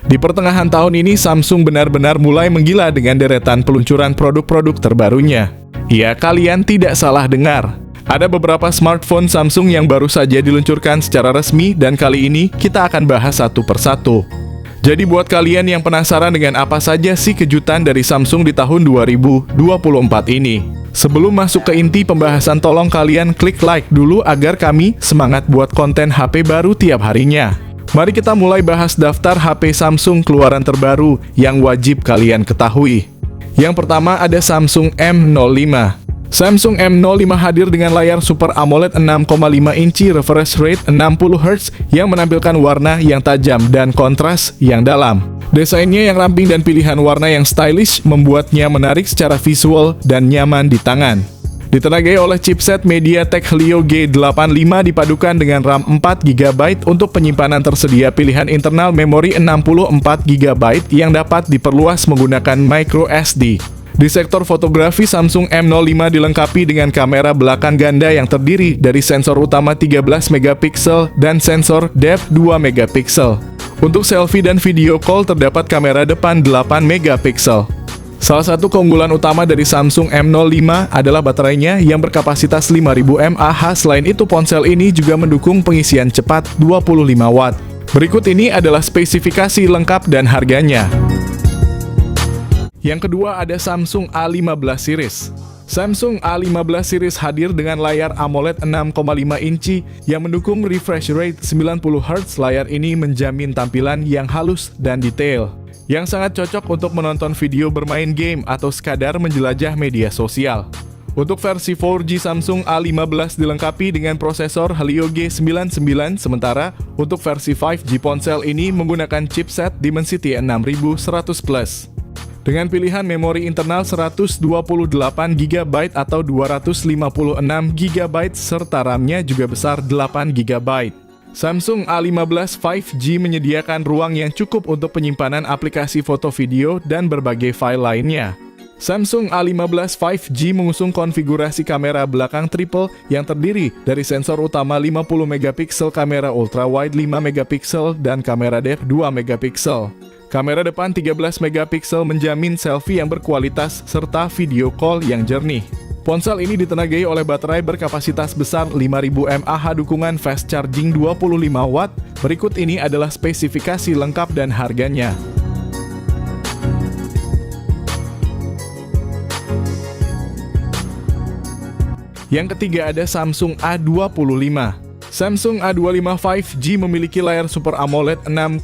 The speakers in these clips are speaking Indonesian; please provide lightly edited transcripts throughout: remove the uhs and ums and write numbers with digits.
Di pertengahan tahun ini, Samsung benar-benar mulai menggila dengan deretan peluncuran produk-produk terbarunya. Ya, kalian tidak salah dengar. Ada beberapa smartphone Samsung yang baru saja diluncurkan secara resmi dan kali ini kita akan bahas satu persatu. Jadi buat kalian yang penasaran dengan apa saja sih kejutan dari Samsung di tahun 2024 ini, sebelum masuk ke inti pembahasan, tolong kalian klik like dulu agar kami semangat buat konten HP baru tiap harinya. Mari kita mulai bahas daftar HP Samsung keluaran terbaru yang wajib kalian ketahui. Yang pertama ada Samsung M05. Samsung M05 hadir dengan layar Super AMOLED 6,5 inci refresh rate 60Hz yang menampilkan warna yang tajam dan kontras yang dalam. Desainnya yang ramping dan pilihan warna yang stylish membuatnya menarik secara visual dan nyaman di tangan. Ditenagai oleh chipset MediaTek Helio G85 dipadukan dengan RAM 4GB untuk penyimpanan, tersedia pilihan internal memori 64GB yang dapat diperluas menggunakan microSD. Di sektor fotografi, Samsung M05 dilengkapi dengan kamera belakang ganda yang terdiri dari sensor utama 13MP dan sensor depth 2MP. Untuk selfie dan video call terdapat kamera depan 8MP. Salah satu keunggulan utama dari Samsung M05 adalah baterainya yang berkapasitas 5000 mAh. Selain itu, ponsel ini juga mendukung pengisian cepat 25 Watt. Berikut ini adalah spesifikasi lengkap dan harganya. Yang kedua ada Samsung A15 series. Samsung A15 series hadir dengan layar AMOLED 6,5 inci yang mendukung refresh rate 90Hz. Layar ini menjamin tampilan yang halus dan detail, yang sangat cocok untuk menonton video, bermain game, atau sekadar menjelajah media sosial. Untuk versi 4G, Samsung A15 dilengkapi dengan prosesor Helio G99, sementara untuk versi 5G ponsel ini menggunakan chipset Dimensity 6100+. Dengan pilihan memori internal 128GB atau 256GB serta RAM-nya juga besar 8GB. Samsung A15 5G menyediakan ruang yang cukup untuk penyimpanan aplikasi foto, video, dan berbagai file lainnya. Samsung A15 5G mengusung konfigurasi kamera belakang triple yang terdiri dari sensor utama 50MP, kamera ultrawide 5MP, dan kamera depth 2MP. Kamera depan 13MP menjamin selfie yang berkualitas serta video call yang jernih. Ponsel ini ditenagai oleh baterai berkapasitas besar 5000 mAh, dukungan fast charging 25 Watt. Berikut ini adalah spesifikasi lengkap dan harganya. Yang ketiga ada Samsung A25. Samsung A25 5G memiliki layar Super AMOLED 6,5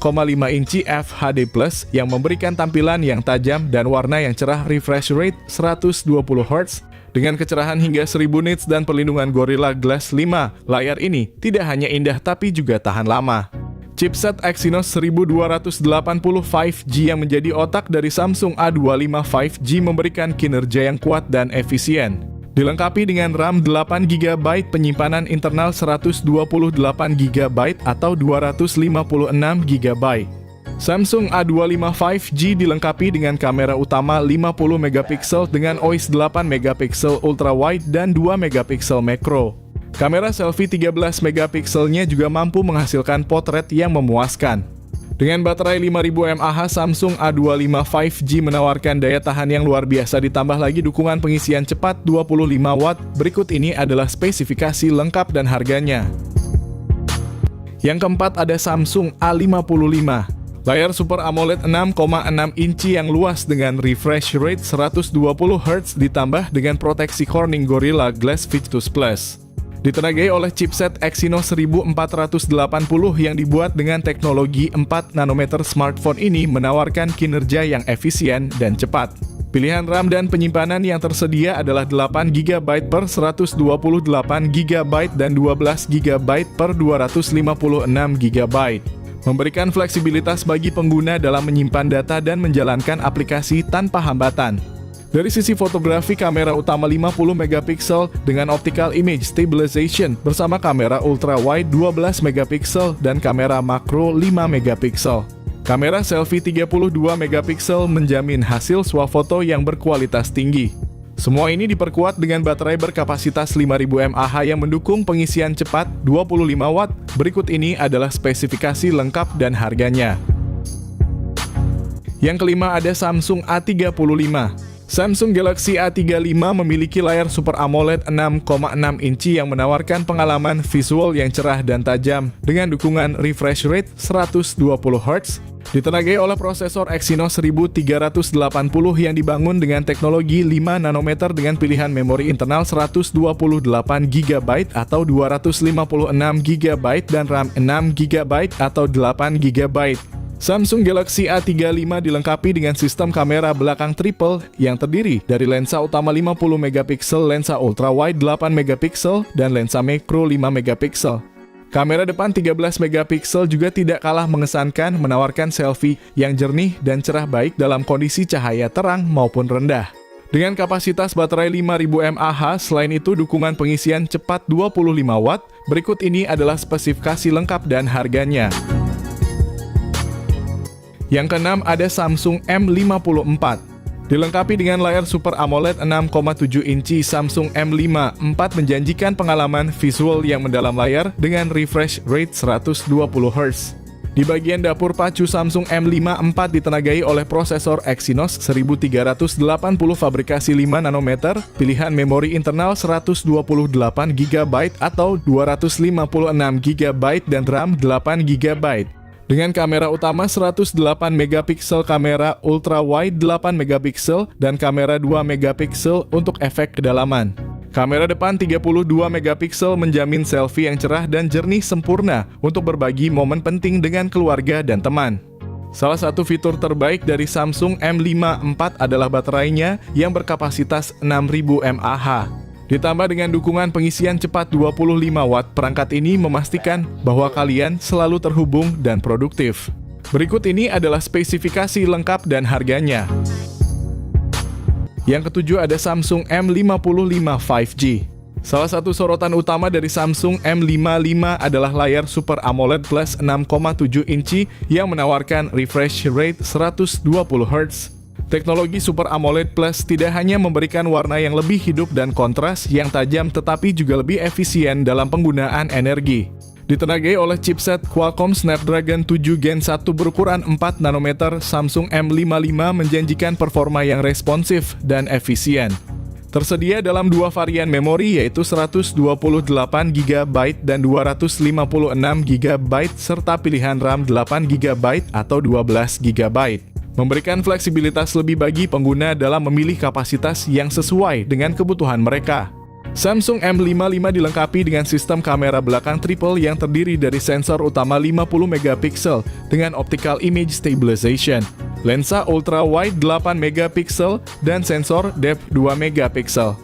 inci FHD+ yang memberikan tampilan yang tajam dan warna yang cerah, refresh rate 120Hz. Dengan kecerahan hingga 1000 nits dan perlindungan Gorilla Glass 5, layar ini tidak hanya indah tapi juga tahan lama. Chipset Exynos 1280 5G yang menjadi otak dari Samsung A25 5G memberikan kinerja yang kuat dan efisien. Dilengkapi dengan RAM 8GB, penyimpanan internal 128GB atau 256GB. Samsung A25 5G dilengkapi dengan kamera utama 50MP dengan OIS 8MP ultrawide dan 2MP makro. Kamera selfie 13MP-nya juga mampu menghasilkan potret yang memuaskan. Dengan baterai 5000 mAh, Samsung A25 5G menawarkan daya tahan yang luar biasa, ditambah lagi dukungan pengisian cepat 25 Watt. Berikut ini adalah spesifikasi lengkap dan harganya. Yang keempat ada Samsung A55. Layar Super AMOLED 6,6 inci yang luas dengan refresh rate 120Hz ditambah dengan proteksi Corning Gorilla Glass Victus Plus. Ditenagai oleh chipset Exynos 1480 yang dibuat dengan teknologi 4 nanometer, smartphone ini menawarkan kinerja yang efisien dan cepat. Pilihan RAM dan penyimpanan yang tersedia adalah 8GB per 128GB dan 12GB per 256GB. Memberikan fleksibilitas bagi pengguna dalam menyimpan data dan menjalankan aplikasi tanpa hambatan. Dari sisi fotografi, kamera utama 50MP dengan optical image stabilization bersama kamera ultrawide 12MP dan kamera makro 5MP. Kamera selfie 32MP menjamin hasil swafoto yang berkualitas tinggi. Semua ini diperkuat dengan baterai berkapasitas 5000 mAh yang mendukung pengisian cepat 25 Watt. Berikut ini adalah spesifikasi lengkap dan harganya. Yang kelima ada Samsung A35. Samsung Galaxy A35 memiliki layar Super AMOLED 6,6 inci yang menawarkan pengalaman visual yang cerah dan tajam dengan dukungan refresh rate 120 Hz, ditenagai oleh prosesor Exynos 1380 yang dibangun dengan teknologi 5 nanometer dengan pilihan memori internal 128 GB atau 256 GB dan RAM 6 GB atau 8 GB. Samsung Galaxy A35 dilengkapi dengan sistem kamera belakang triple yang terdiri dari lensa utama 50 megapiksel, lensa ultrawide 8 megapiksel, dan lensa makro 5 megapiksel. Kamera depan 13 megapiksel juga tidak kalah mengesankan, menawarkan selfie yang jernih dan cerah baik dalam kondisi cahaya terang maupun rendah. Dengan kapasitas baterai 5000 mAh, selain itu dukungan pengisian cepat 25 Watt. Berikut ini adalah spesifikasi lengkap dan harganya. Yang keenam ada Samsung M54. Dilengkapi dengan layar Super AMOLED 6,7 inci, Samsung M54 menjanjikan pengalaman visual yang mendalam layar dengan refresh rate 120 Hz. Di bagian dapur pacu, Samsung M54 ditenagai oleh prosesor Exynos 1380 fabrikasi 5 nanometer, pilihan memori internal 128 GB atau 256 GB dan RAM 8 GB. Dengan kamera utama 108 megapiksel, kamera ultrawide 8 megapiksel, dan kamera 2 megapiksel untuk efek kedalaman. Kamera depan 32 megapiksel menjamin selfie yang cerah dan jernih sempurna untuk berbagi momen penting dengan keluarga dan teman. Salah satu fitur terbaik dari Samsung M54 adalah baterainya yang berkapasitas 6000 mAh. Ditambah dengan dukungan pengisian cepat 25 Watt, perangkat ini memastikan bahwa kalian selalu terhubung dan produktif. Berikut ini adalah spesifikasi lengkap dan harganya. Yang ketujuh ada Samsung M55 5G. Salah satu sorotan utama dari Samsung M55 adalah layar Super AMOLED Plus 6,7 inci yang menawarkan refresh rate 120 Hz. Teknologi Super AMOLED Plus tidak hanya memberikan warna yang lebih hidup dan kontras yang tajam, tetapi juga lebih efisien dalam penggunaan energi. Ditenagai oleh chipset Qualcomm Snapdragon 7 Gen 1 berukuran 4 nanometer, Samsung M55 menjanjikan performa yang responsif dan efisien. Tersedia dalam dua varian memori, yaitu 128 GB dan 256 GB serta pilihan RAM 8 GB atau 12 GB. Memberikan fleksibilitas lebih bagi pengguna dalam memilih kapasitas yang sesuai dengan kebutuhan mereka. Samsung M55 dilengkapi dengan sistem kamera belakang triple yang terdiri dari sensor utama 50 megapiksel dengan optical image stabilization, lensa ultrawide 8 megapiksel, dan sensor depth 2 megapiksel.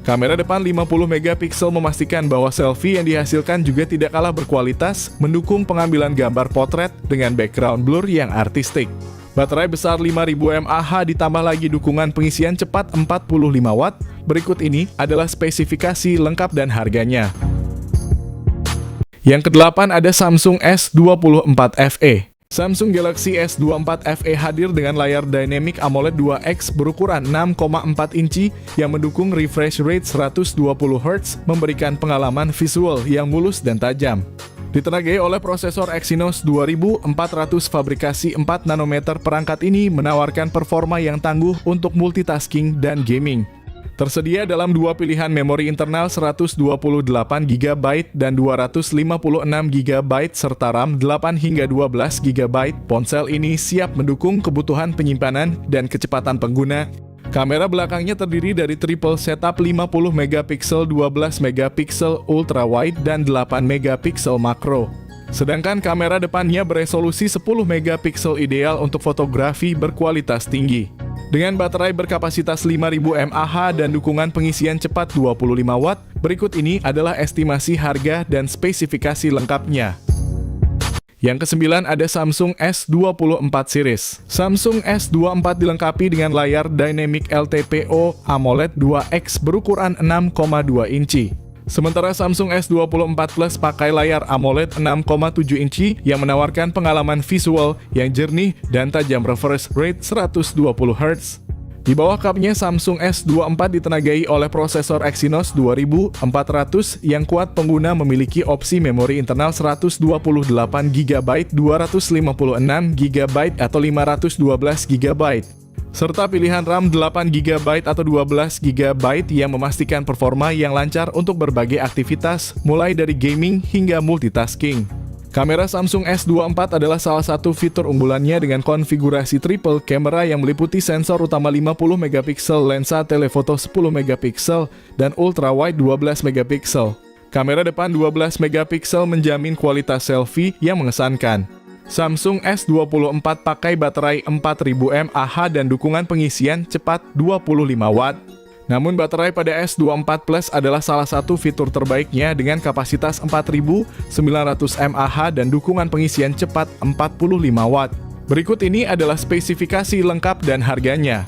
Kamera depan 50 megapiksel memastikan bahwa selfie yang dihasilkan juga tidak kalah berkualitas, mendukung pengambilan gambar potret dengan background blur yang artistik. Baterai besar 5000 mAh ditambah lagi dukungan pengisian cepat 45 Watt. Berikut ini adalah spesifikasi lengkap dan harganya. Yang kedelapan ada Samsung S24 FE. Samsung Galaxy S24 FE hadir dengan layar Dynamic AMOLED 2X berukuran 6,4 inci yang mendukung refresh rate 120 Hz, memberikan pengalaman visual yang mulus dan tajam. Ditenagai oleh prosesor Exynos 2400 fabrikasi 4 nanometer, perangkat ini menawarkan performa yang tangguh untuk multitasking dan gaming. Tersedia dalam dua pilihan memori internal 128 GB dan 256 GB serta RAM 8 hingga 12 GB. Ponsel ini siap mendukung kebutuhan penyimpanan dan kecepatan pengguna. Kamera belakangnya terdiri dari triple setup 50 megapiksel, 12 megapiksel ultrawide, dan 8 megapiksel makro. Sedangkan kamera depannya beresolusi 10 megapiksel ideal untuk fotografi berkualitas tinggi. Dengan baterai berkapasitas 5000 mAh dan dukungan pengisian cepat 25 Watt, berikut ini adalah estimasi harga dan spesifikasi lengkapnya. Yang kesembilan ada Samsung S24 series. Samsung S24 dilengkapi dengan layar Dynamic LTPO AMOLED 2X berukuran 6,2 inci. Sementara Samsung S24 Plus pakai layar AMOLED 6,7 inci yang menawarkan pengalaman visual yang jernih dan tajam refresh rate 120 Hz. Di bawah cupnya Samsung S24 ditenagai oleh prosesor Exynos 2400 yang kuat. Pengguna memiliki opsi memori internal 128GB, 256GB atau 512GB. Serta pilihan RAM 8GB atau 12GB yang memastikan performa yang lancar untuk berbagai aktivitas, mulai dari gaming hingga multitasking. Kamera Samsung S24 adalah salah satu fitur unggulannya dengan konfigurasi triple camera yang meliputi sensor utama 50MP, lensa telefoto 10MP, dan ultrawide 12MP. Kamera depan 12MP menjamin kualitas selfie yang mengesankan. Samsung S24 pakai baterai 4000 mAh dan dukungan pengisian cepat 25W. Namun baterai pada S24 Plus adalah salah satu fitur terbaiknya dengan kapasitas 4900 mAh dan dukungan pengisian cepat 45W. Berikut ini adalah spesifikasi lengkap dan harganya.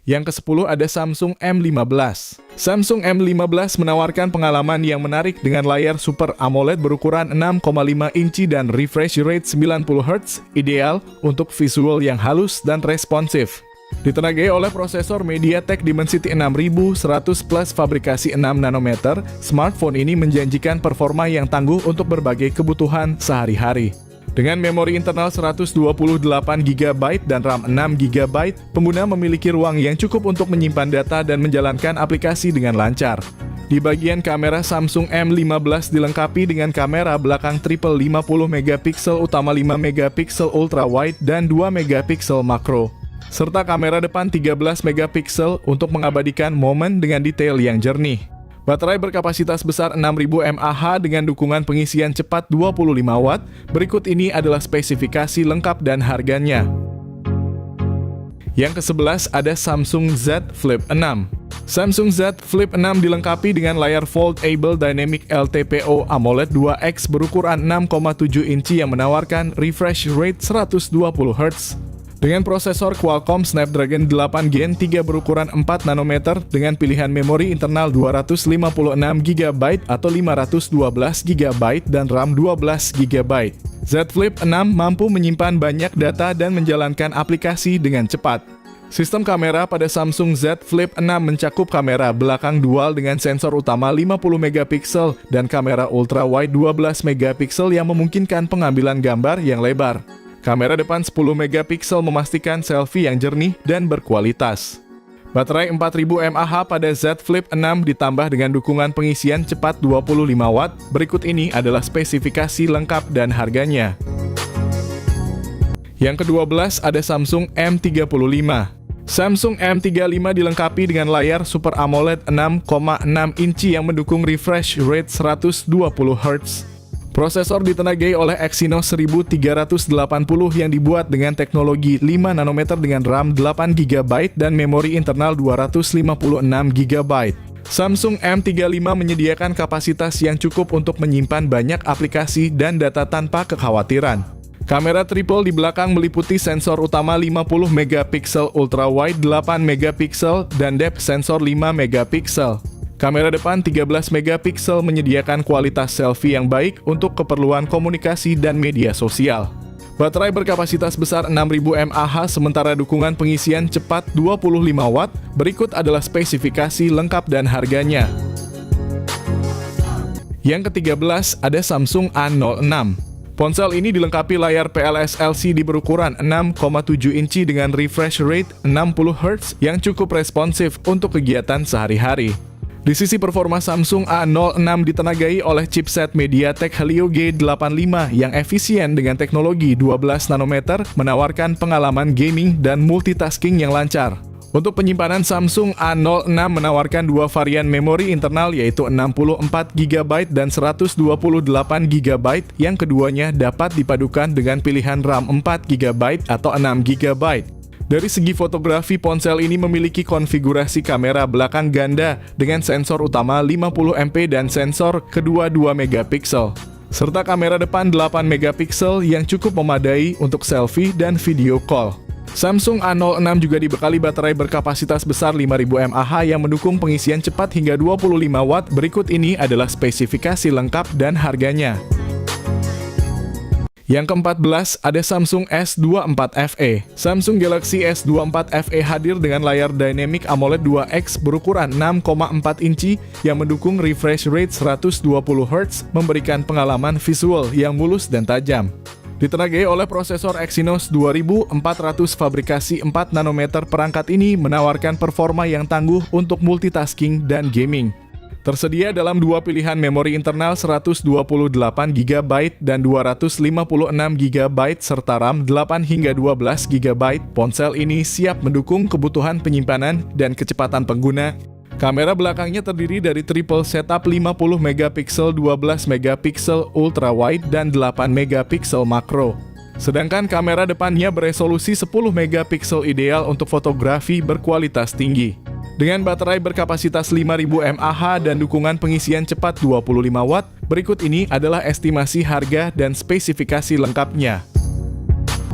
Yang ke-10 ada Samsung M15. Samsung M15 menawarkan pengalaman yang menarik dengan layar Super AMOLED berukuran 6,5 inci dan refresh rate 90Hz, ideal untuk visual yang halus dan responsif. Ditenagai oleh prosesor MediaTek Dimensity 6100 Plus fabrikasi 6 nanometer, smartphone ini menjanjikan performa yang tangguh untuk berbagai kebutuhan sehari-hari. Dengan memori internal 128GB dan RAM 6GB, pengguna memiliki ruang yang cukup untuk menyimpan data dan menjalankan aplikasi dengan lancar. Di bagian kamera, Samsung M15 dilengkapi dengan kamera belakang triple 50MP utama 5MP ultrawide dan 2MP makro, serta kamera depan 13MP untuk mengabadikan momen dengan detail yang jernih. Baterai berkapasitas besar 6000 mAh dengan dukungan pengisian cepat 25W. Berikut ini adalah spesifikasi lengkap dan harganya. Yang ke-11 ada Samsung Z Flip 6. Samsung Z Flip 6 dilengkapi dengan layar Foldable Dynamic LTPO AMOLED 2X berukuran 6,7 inci yang menawarkan refresh rate 120Hz. Dengan prosesor Qualcomm Snapdragon 8 Gen 3 berukuran 4 nanometer dengan pilihan memori internal 256GB atau 512GB dan RAM 12GB. Z Flip 6 mampu menyimpan banyak data dan menjalankan aplikasi dengan cepat. Sistem kamera pada Samsung Z Flip 6 mencakup kamera belakang dual dengan sensor utama 50MP dan kamera ultrawide 12MP yang memungkinkan pengambilan gambar yang lebar. Kamera depan 10MP memastikan selfie yang jernih dan berkualitas. Baterai 4000 mAh pada Z Flip 6 ditambah dengan dukungan pengisian cepat 25W. Berikut ini adalah spesifikasi lengkap dan harganya. Yang ke-12 ada Samsung M35. Samsung M35 dilengkapi dengan layar Super AMOLED 6,6 inci yang mendukung refresh rate 120Hz. Prosesor ditenagai oleh Exynos 1380 yang dibuat dengan teknologi 5 nanometer dengan RAM 8GB dan memori internal 256GB. Samsung M35 menyediakan kapasitas yang cukup untuk menyimpan banyak aplikasi dan data tanpa kekhawatiran. Kamera triple di belakang meliputi sensor utama 50MP ultrawide 8MP dan depth sensor 5MP. Kamera depan 13MP menyediakan kualitas selfie yang baik untuk keperluan komunikasi dan media sosial. Baterai berkapasitas besar 6000 mAh sementara dukungan pengisian cepat 25W. Berikut adalah spesifikasi lengkap dan harganya. Yang ke-13 ada Samsung A06. Ponsel ini dilengkapi layar PLS LCD berukuran 6,7 inci dengan refresh rate 60Hz yang cukup responsif untuk kegiatan sehari-hari. Di sisi performa, Samsung A06 ditenagai oleh chipset MediaTek Helio G85 yang efisien dengan teknologi 12 nanometer, menawarkan pengalaman gaming dan multitasking yang lancar. Untuk penyimpanan, Samsung A06 menawarkan dua varian memori internal yaitu 64GB dan 128GB, yang keduanya dapat dipadukan dengan pilihan RAM 4GB atau 6GB. Dari segi fotografi, ponsel ini memiliki konfigurasi kamera belakang ganda dengan sensor utama 50MP dan sensor kedua 2MP, serta kamera depan 8MP yang cukup memadai untuk selfie dan video call. Samsung A06 juga dibekali baterai berkapasitas besar 5000 mAh yang mendukung pengisian cepat hingga 25W. Berikut ini adalah spesifikasi lengkap dan harganya. Yang ke-14 ada Samsung S24 FE. Samsung Galaxy S24 FE hadir dengan layar Dynamic AMOLED 2X berukuran 6,4 inci yang mendukung refresh rate 120 Hz, memberikan pengalaman visual yang mulus dan tajam. Ditenagai oleh prosesor Exynos 2400 fabrikasi 4 nanometer, perangkat ini menawarkan performa yang tangguh untuk multitasking dan gaming. Tersedia dalam dua pilihan memori internal 128GB dan 256GB serta RAM 8 hingga 12GB. Ponsel ini siap mendukung kebutuhan penyimpanan dan kecepatan pengguna. Kamera belakangnya terdiri dari triple setup 50MP, 12MP ultra wide dan 8MP makro. Sedangkan kamera depannya beresolusi 10MP ideal untuk fotografi berkualitas tinggi. Dengan baterai berkapasitas 5000 mAh dan dukungan pengisian cepat 25W, berikut ini adalah estimasi harga dan spesifikasi lengkapnya.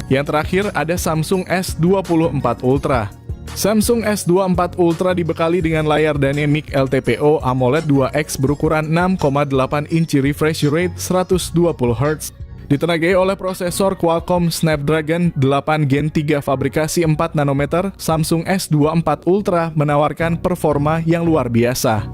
Yang terakhir ada Samsung S24 Ultra. Samsung S24 Ultra dibekali dengan layar Dynamic LTPO AMOLED 2X berukuran 6,8 inci, refresh rate 120 Hz. Ditenagai oleh prosesor Qualcomm Snapdragon 8 Gen 3 fabrikasi 4 nanometer, Samsung S24 Ultra menawarkan performa yang luar biasa.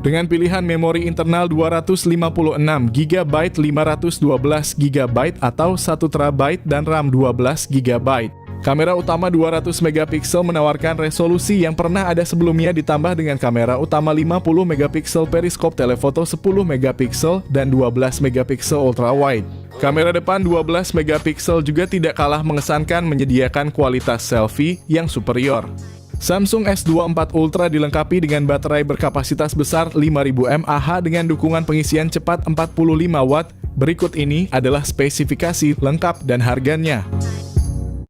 Dengan pilihan memori internal 256GB, 512GB atau 1TB dan RAM 12GB. Kamera utama 200MP menawarkan resolusi yang pernah ada sebelumnya, ditambah dengan kamera utama 50MP periskop telefoto 10MP dan 12MP ultra wide. Kamera depan 12MP juga tidak kalah mengesankan, menyediakan kualitas selfie yang superior. Samsung S24 Ultra dilengkapi dengan baterai berkapasitas besar 5000 mAh dengan dukungan pengisian cepat 45W. Berikut ini adalah spesifikasi lengkap dan harganya.